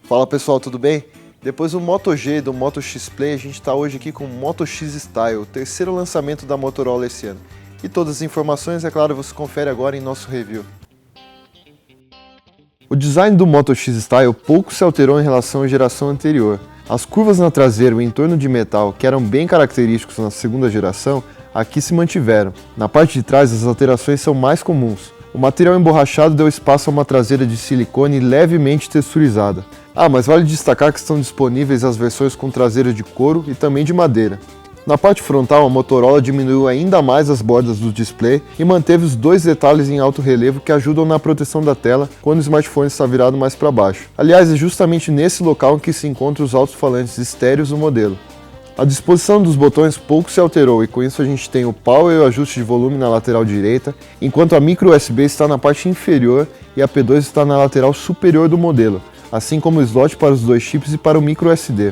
Fala pessoal, tudo bem? Depois do Moto G e do Moto X Play, a gente está hoje aqui com o Moto X Style, o terceiro lançamento da Motorola esse ano. E todas as informações, é claro, você confere agora em nosso review. O design do Moto X Style pouco se alterou em relação à geração anterior. As curvas na traseira e o entorno de metal, que eram bem característicos na segunda geração, aqui se mantiveram. Na parte de trás, as alterações são mais comuns. O material emborrachado deu espaço a uma traseira de silicone levemente texturizada. Mas vale destacar que estão disponíveis as versões com traseira de couro e também de madeira. Na parte frontal, a Motorola diminuiu ainda mais as bordas do display e manteve os dois detalhes em alto relevo que ajudam na proteção da tela quando o smartphone está virado mais para baixo. Aliás, é justamente nesse local que se encontram os alto-falantes estéreos do modelo. A disposição dos botões pouco se alterou e com isso a gente tem o Power e o ajuste de volume na lateral direita, enquanto a micro USB está na parte inferior e a P2 está na lateral superior do modelo, assim como o slot para os dois chips e para o micro SD.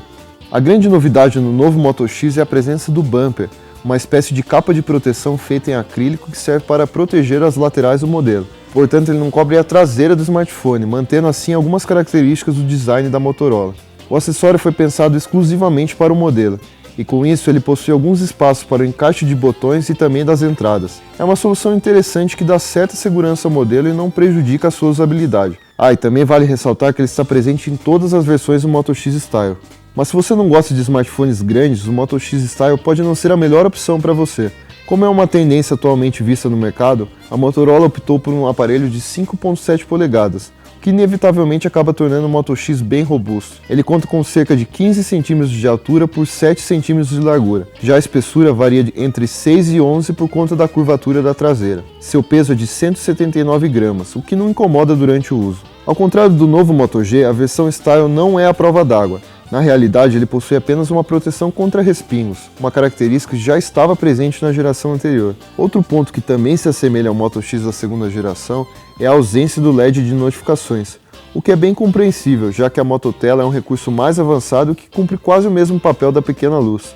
A grande novidade no novo Moto X é a presença do bumper, uma espécie de capa de proteção feita em acrílico que serve para proteger as laterais do modelo. Portanto, ele não cobre a traseira do smartphone, mantendo assim algumas características do design da Motorola. O acessório foi pensado exclusivamente para o modelo, e com isso ele possui alguns espaços para o encaixe de botões e também das entradas. É uma solução interessante que dá certa segurança ao modelo e não prejudica a sua usabilidade. E também vale ressaltar que ele está presente em todas as versões do Moto X Style. Mas se você não gosta de smartphones grandes, o Moto X Style pode não ser a melhor opção para você. Como é uma tendência atualmente vista no mercado, a Motorola optou por um aparelho de 5.7 polegadas, o que inevitavelmente acaba tornando o Moto X bem robusto. Ele conta com cerca de 15 cm de altura por 7 cm de largura. Já a espessura varia entre 6 e 11 por conta da curvatura da traseira. Seu peso é de 179 gramas, o que não incomoda durante o uso. Ao contrário do novo Moto G, a versão Style não é a prova d'água. Na realidade, ele possui apenas uma proteção contra respingos, uma característica que já estava presente na geração anterior. Outro ponto que também se assemelha ao Moto X da segunda geração é a ausência do LED de notificações, o que é bem compreensível, já que a Mototela é um recurso mais avançado que cumpre quase o mesmo papel da pequena luz.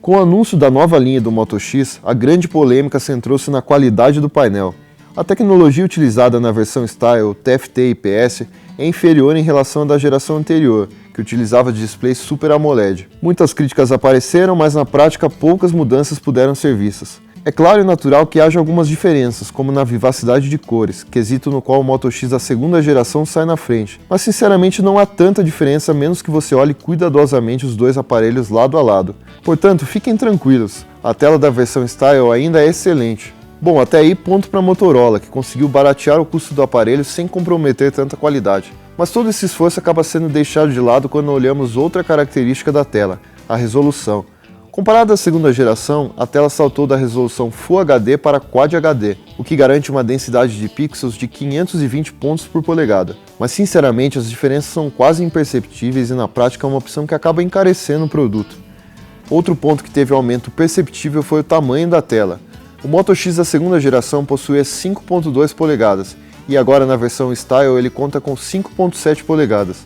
Com o anúncio da nova linha do Moto X, a grande polêmica centrou-se na qualidade do painel. A tecnologia utilizada na versão Style, TFT IPS, é inferior em relação à da geração anterior, que utilizava display Super AMOLED. Muitas críticas apareceram, mas na prática poucas mudanças puderam ser vistas. É claro e natural que haja algumas diferenças, como na vivacidade de cores, quesito no qual o Moto X da segunda geração sai na frente, mas sinceramente não há tanta diferença a menos que você olhe cuidadosamente os dois aparelhos lado a lado. Portanto, fiquem tranquilos, a tela da versão Style ainda é excelente. Bom, até aí ponto para a Motorola, que conseguiu baratear o custo do aparelho sem comprometer tanta qualidade. Mas todo esse esforço acaba sendo deixado de lado quando olhamos outra característica da tela, a resolução. Comparada à segunda geração, a tela saltou da resolução Full HD para Quad HD, o que garante uma densidade de pixels de 520 pontos por polegada. Mas sinceramente, as diferenças são quase imperceptíveis e na prática é uma opção que acaba encarecendo o produto. Outro ponto que teve um aumento perceptível foi o tamanho da tela. O Moto X da segunda geração possuía 5.2 polegadas e agora na versão Style ele conta com 5.7 polegadas.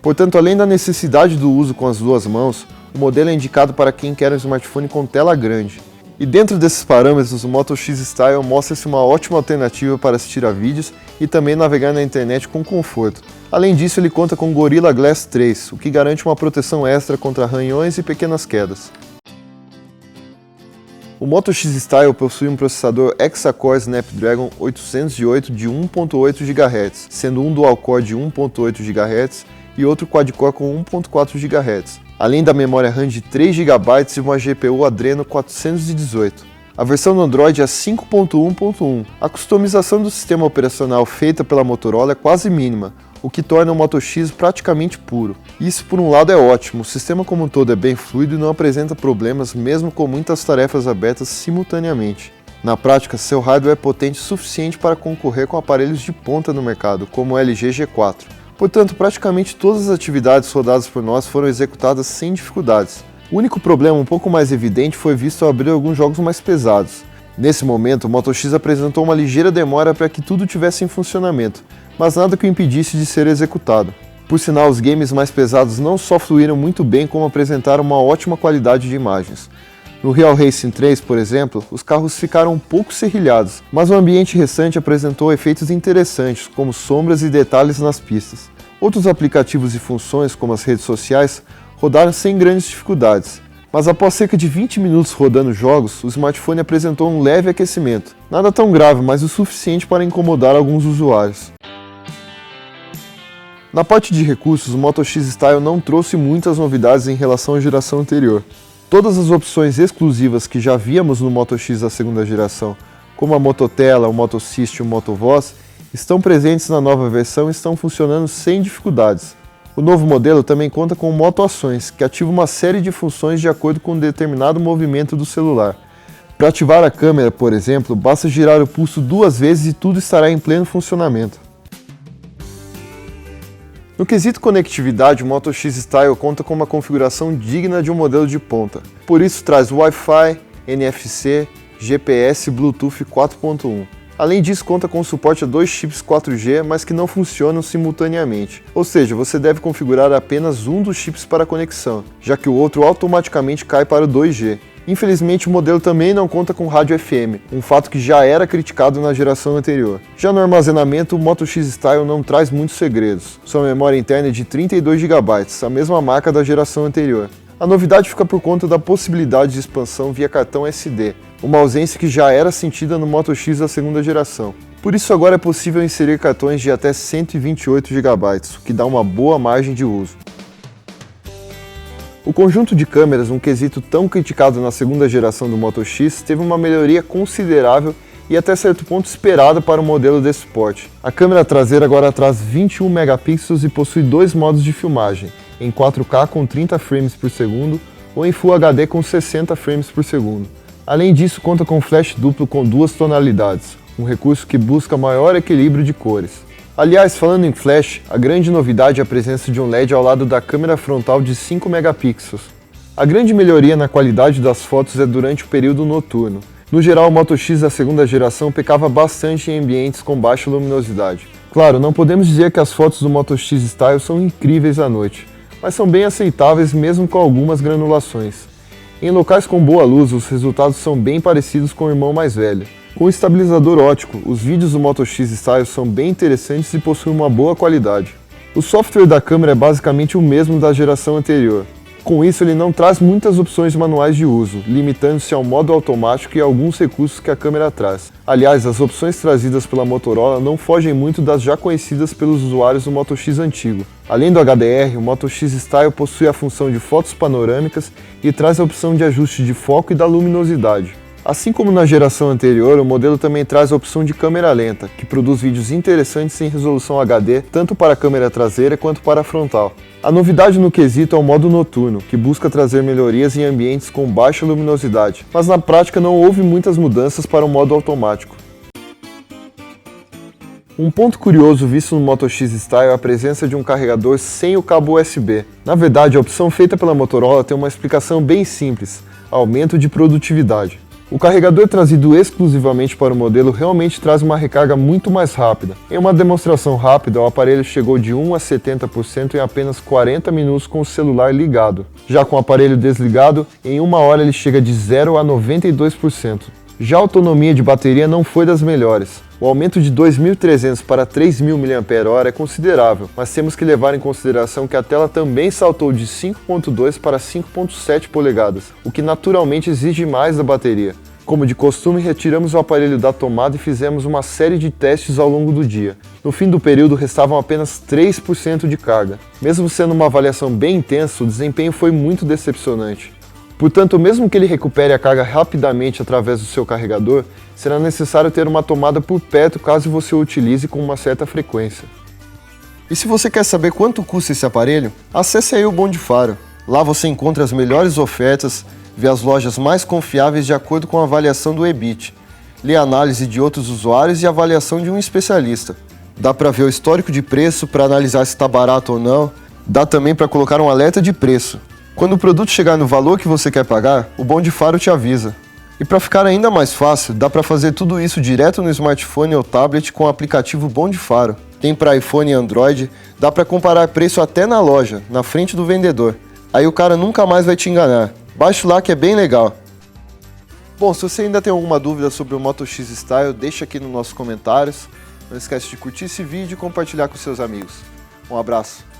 Portanto, além da necessidade do uso com as duas mãos, o modelo é indicado para quem quer um smartphone com tela grande. E dentro desses parâmetros, o Moto X Style mostra-se uma ótima alternativa para assistir a vídeos e também navegar na internet com conforto. Além disso, ele conta com Gorilla Glass 3, o que garante uma proteção extra contra arranhões e pequenas quedas. O Moto X Style possui um processador Hexa-Core Snapdragon 808 de 1.8 GHz, sendo um dual-core de 1.8 GHz e outro quad-core com 1.4 GHz, além da memória RAM de 3 GB e uma GPU Adreno 418. A versão do Android é 5.1.1. A customização do sistema operacional feita pela Motorola é quase mínima, o que torna o Moto X praticamente puro. Isso por um lado é ótimo, o sistema como um todo é bem fluido e não apresenta problemas mesmo com muitas tarefas abertas simultaneamente. Na prática, seu hardware é potente o suficiente para concorrer com aparelhos de ponta no mercado, como o LG G4. Portanto, praticamente todas as atividades rodadas por nós foram executadas sem dificuldades. O único problema um pouco mais evidente foi visto ao abrir alguns jogos mais pesados. Nesse momento, o Moto X apresentou uma ligeira demora para que tudo tivesse em funcionamento, mas nada que o impedisse de ser executado. Por sinal, os games mais pesados não só fluíram muito bem, como apresentaram uma ótima qualidade de imagens. No Real Racing 3, por exemplo, os carros ficaram um pouco serrilhados, mas o ambiente restante apresentou efeitos interessantes, como sombras e detalhes nas pistas. Outros aplicativos e funções, como as redes sociais, rodaram sem grandes dificuldades. Mas após cerca de 20 minutos rodando jogos, o smartphone apresentou um leve aquecimento. Nada tão grave, mas o suficiente para incomodar alguns usuários. Na parte de recursos, o Moto X Style não trouxe muitas novidades em relação à geração anterior. Todas as opções exclusivas que já víamos no Moto X da segunda geração, como a Mototela, o Moto Assist e o Moto Voz, estão presentes na nova versão e estão funcionando sem dificuldades. O novo modelo também conta com o Moto Ações, que ativa uma série de funções de acordo com um determinado movimento do celular. Para ativar a câmera, por exemplo, basta girar o pulso 2 vezes e tudo estará em pleno funcionamento. No quesito conectividade, o Moto X Style conta com uma configuração digna de um modelo de ponta. Por isso traz Wi-Fi, NFC, GPS e Bluetooth 4.1. Além disso, conta com suporte a 2 chips 4G, mas que não funcionam simultaneamente. Ou seja, você deve configurar apenas um dos chips para a conexão, já que o outro automaticamente cai para o 2G. Infelizmente, o modelo também não conta com rádio FM, um fato que já era criticado na geração anterior. Já no armazenamento, o Moto X Style não traz muitos segredos. Sua memória interna é de 32 GB, a mesma marca da geração anterior. A novidade fica por conta da possibilidade de expansão via cartão SD, uma ausência que já era sentida no Moto X da segunda geração. Por isso agora é possível inserir cartões de até 128 GB, o que dá uma boa margem de uso. O conjunto de câmeras, um quesito tão criticado na segunda geração do Moto X, teve uma melhoria considerável e até certo ponto esperada para um modelo desse porte. A câmera traseira agora traz 21 megapixels e possui 2 modos de filmagem, em 4K com 30 frames por segundo ou em Full HD com 60 frames por segundo. Além disso, conta com flash duplo com 2 tonalidades, um recurso que busca maior equilíbrio de cores. Aliás, falando em flash, a grande novidade é a presença de um LED ao lado da câmera frontal de 5 megapixels. A grande melhoria na qualidade das fotos é durante o período noturno. No geral, o Moto X da segunda geração pecava bastante em ambientes com baixa luminosidade. Claro, não podemos dizer que as fotos do Moto X Style são incríveis à noite, mas são bem aceitáveis mesmo com algumas granulações. Em locais com boa luz, os resultados são bem parecidos com o irmão mais velho. Com o estabilizador óptico, os vídeos do Moto X Style são bem interessantes e possuem uma boa qualidade. O software da câmera é basicamente o mesmo da geração anterior. Com isso, ele não traz muitas opções manuais de uso, limitando-se ao modo automático e alguns recursos que a câmera traz. Aliás, as opções trazidas pela Motorola não fogem muito das já conhecidas pelos usuários do Moto X antigo. Além do HDR, o Moto X Style possui a função de fotos panorâmicas e traz a opção de ajuste de foco e da luminosidade. Assim como na geração anterior, o modelo também traz a opção de câmera lenta, que produz vídeos interessantes em resolução HD, tanto para a câmera traseira quanto para a frontal. A novidade no quesito é o modo noturno, que busca trazer melhorias em ambientes com baixa luminosidade, mas na prática não houve muitas mudanças para o modo automático. Um ponto curioso visto no Moto X Style é a presença de um carregador sem o cabo USB. Na verdade, a opção feita pela Motorola tem uma explicação bem simples: aumento de produtividade. O carregador trazido exclusivamente para o modelo realmente traz uma recarga muito mais rápida. Em uma demonstração rápida, o aparelho chegou de 1 a 70% em apenas 40 minutos com o celular ligado. Já com o aparelho desligado, em 1 hora ele chega de 0 a 92%. Já a autonomia de bateria não foi das melhores. O aumento de 2.300 para 3.000 mAh é considerável, mas temos que levar em consideração que a tela também saltou de 5.2 para 5.7 polegadas, o que naturalmente exige mais da bateria. Como de costume, retiramos o aparelho da tomada e fizemos uma série de testes ao longo do dia. No fim do período, restavam apenas 3% de carga. Mesmo sendo uma avaliação bem intensa, o desempenho foi muito decepcionante. Portanto, mesmo que ele recupere a carga rapidamente através do seu carregador, será necessário ter uma tomada por perto caso você o utilize com uma certa frequência. E se você quer saber quanto custa esse aparelho, acesse aí o Bom de Faro. Lá você encontra as melhores ofertas, vê as lojas mais confiáveis de acordo com a avaliação do EBIT, lê a análise de outros usuários e a avaliação de um especialista. Dá para ver o histórico de preço para analisar se está barato ou não, dá também para colocar um alerta de preço. Quando o produto chegar no valor que você quer pagar, o Bom de Faro te avisa. E para ficar ainda mais fácil, dá para fazer tudo isso direto no smartphone ou tablet com o aplicativo Bom de Faro. Tem para iPhone e Android, dá para comparar preço até na loja, na frente do vendedor. Aí o cara nunca mais vai te enganar. Baixe lá que é bem legal. Bom, se você ainda tem alguma dúvida sobre o Moto X Style, deixa aqui nos nossos comentários. Não esquece de curtir esse vídeo e compartilhar com seus amigos. Um abraço!